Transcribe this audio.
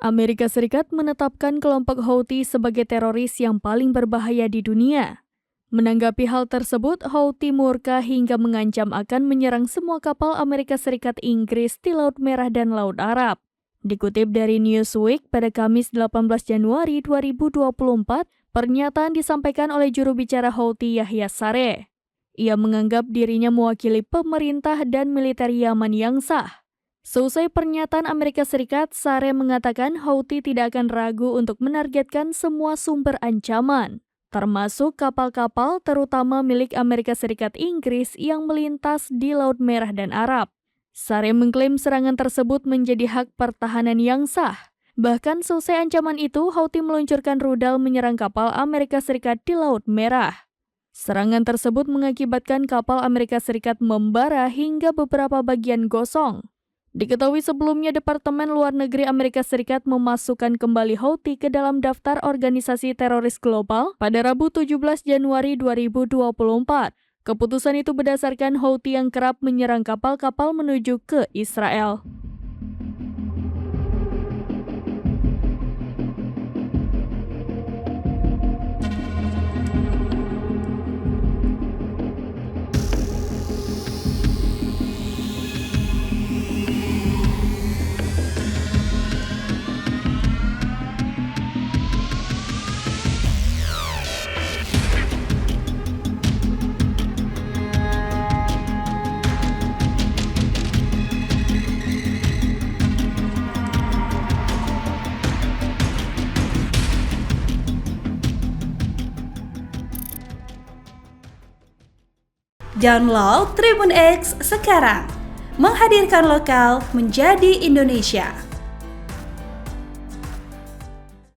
Amerika Serikat menetapkan kelompok Houthi sebagai teroris yang paling berbahaya di dunia. Menanggapi hal tersebut, Houthi murka hingga mengancam akan menyerang semua kapal Amerika Serikat Inggris di Laut Merah dan Laut Arab. Dikutip dari Newsweek pada Kamis 18 Januari 2024, pernyataan disampaikan oleh juru bicara Houthi Yahya Saree. Ia menganggap dirinya mewakili pemerintah dan militer Yaman yang sah. Seusai pernyataan Amerika Serikat, Saree mengatakan Houthi tidak akan ragu untuk menargetkan semua sumber ancaman, termasuk kapal-kapal terutama milik Amerika Serikat Inggris yang melintas di Laut Merah dan Arab. Saree mengklaim serangan tersebut menjadi hak pertahanan yang sah. Bahkan seusai ancaman itu, Houthi meluncurkan rudal menyerang kapal Amerika Serikat di Laut Merah. Serangan tersebut mengakibatkan kapal Amerika Serikat membara hingga beberapa bagian gosong. Diketahui sebelumnya Departemen Luar Negeri Amerika Serikat memasukkan kembali Houthi ke dalam daftar organisasi teroris global pada Rabu 17 Januari 2024. Keputusan itu berdasarkan Houthi yang kerap menyerang kapal-kapal menuju ke Israel. Download Tribun X sekarang, menghadirkan lokal menjadi Indonesia.